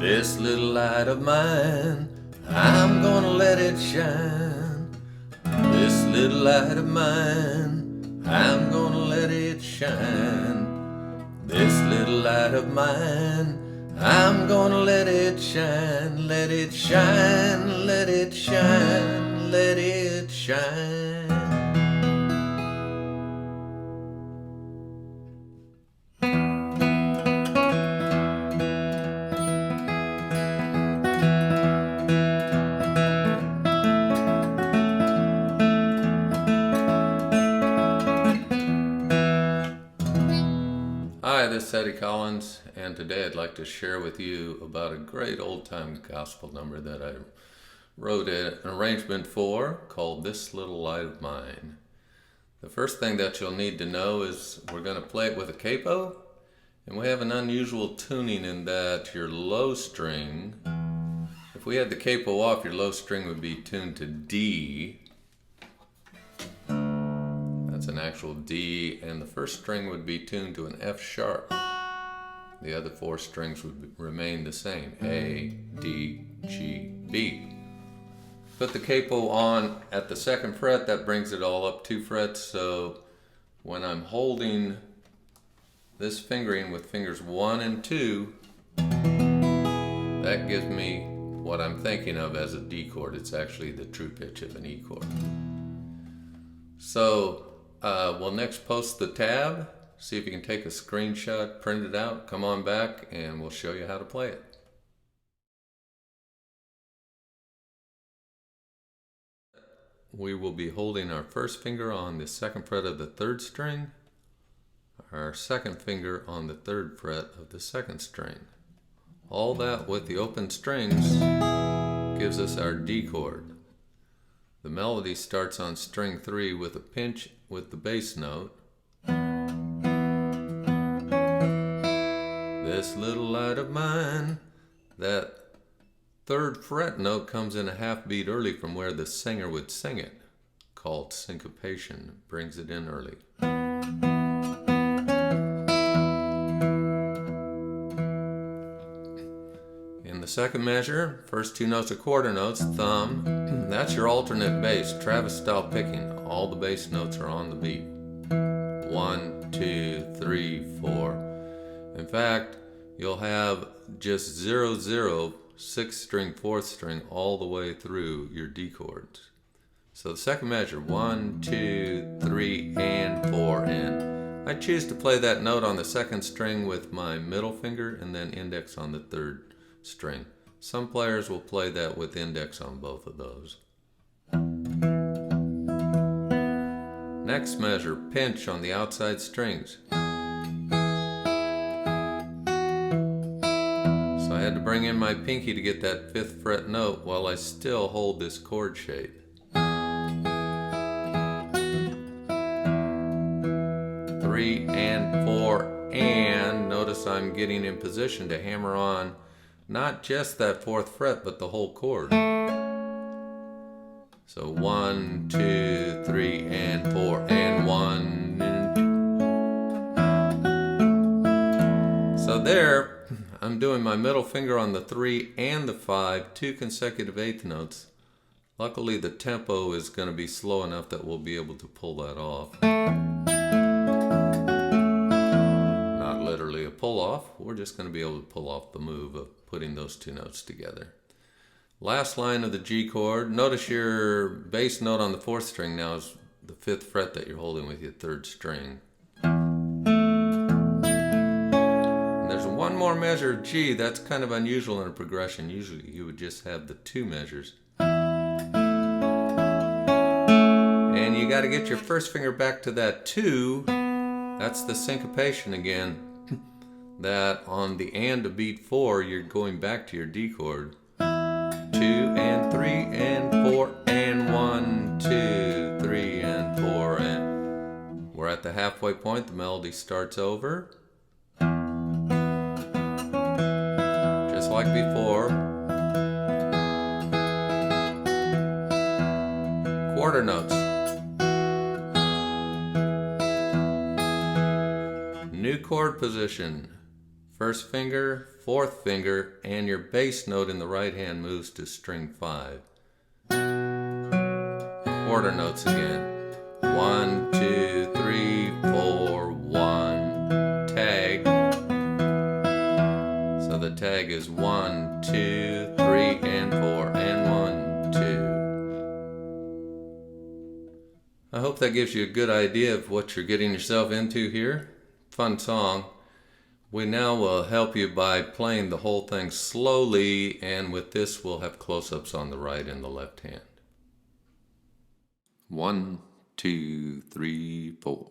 This little light of mine, I'm gonna let it shine. This little light of mine, I'm gonna let it shine. This little light of mine, I'm gonna let it shine. Let it shine, let it shine, let it shine. Hi, this is Eddie Collins, and today I'd like to share with you about a great old-time gospel number that I wrote an arrangement for called This Little Light of Mine. The first thing that you'll need to know is we're going to play it with a capo, and we have an unusual tuning in that your low string, if we had the capo off, your low string would be tuned to D. That's an actual D, and the first string would be tuned to an F sharp. The other four strings would remain the same, A, D, G, B. Put the capo on at the second fret, that brings it all up 2 frets, so when I'm holding this fingering with fingers 1 and 2, that gives me what I'm thinking of as a D chord. It's actually the true pitch of an E chord. So we'll next post the tab, see if you can take a screenshot, print it out, come on back, and we'll show you how to play it. We will be holding our first finger on the second fret of the third string, our second finger on the third fret of the second string. All that with the open strings gives us our D chord. The melody starts on string 3 with a pinch with the bass note. This little light of mine. That third fret note comes in a half beat early from where the singer would sing it, called syncopation. Brings it in early. In the second measure, first 2 notes are quarter notes, thumb. That's your alternate bass, Travis style picking. All the bass notes are on the beat. 1, 2, 3, 4. In fact, you'll have just 0, 0, 6th string, 4th string, all the way through your D chords. So the second measure, 1, 2, 3, and 4, and I choose to play that note on the second string with my middle finger and then index on the third string. Some players will play that with index on both of those. Next measure, pinch on the outside strings. So I had to bring in my pinky to get that 5th fret note while I still hold this chord shape. 3 and 4, and notice I'm getting in position to hammer on not just that 4th fret, but the whole chord. So 1, 2, 3, and 4, and 1, and 2. So there, I'm doing my middle finger on the 3 and the 5, 2 consecutive 8th notes. Luckily, the tempo is going to be slow enough that we'll be able to pull that off. Not literally a pull off, we're just going to be able to pull off the move of putting those 2 notes together. Last line of the G chord. Notice your bass note on the 4th string now is the 5th fret that you're holding with your 3rd string. And there's one more measure of G that's kind of unusual in a progression. Usually you would just have the 2 measures. And you got to get your first finger back to that 2. That's the syncopation again. That on the and of beat 4, you're going back to your D chord. 2 and 3 and 4 and 1, 2, 3 and 4, and we're at the halfway point. The melody starts over. Just like before. Quarter notes. New chord position. First finger, fourth finger, and your bass note in the right hand moves to string 5. Quarter notes again. 1, 2, 3, 4, 1. Tag. So the tag is 1, 2, 3, and 4, and 1, 2. I hope that gives you a good idea of what you're getting yourself into here. Fun song. We now will help you by playing the whole thing slowly, and with this we'll have close-ups on the right and the left hand. 1, 2, 3, 4.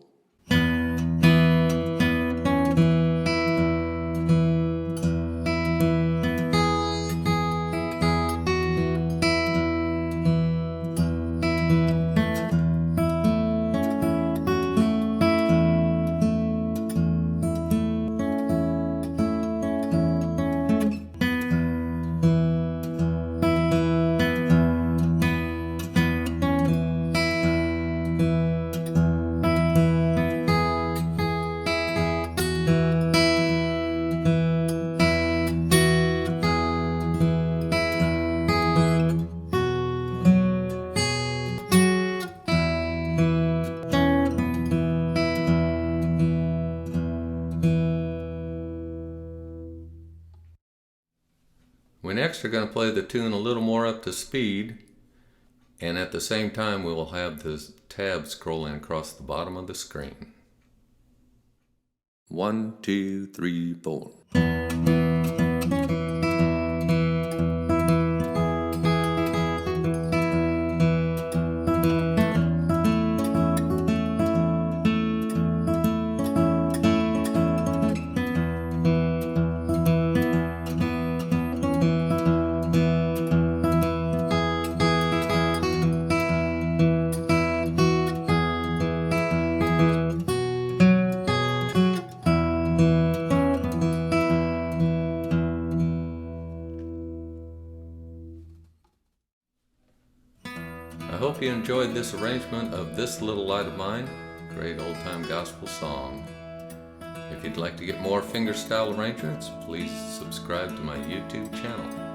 We next are going to play the tune a little more up to speed, and at the same time we will have the tabs scrolling across the bottom of the screen. 1, 2, 3, 4. I hope you enjoyed this arrangement of This Little Light of Mine, great old-time gospel song. If you'd like to get more fingerstyle arrangements, please subscribe to my YouTube channel.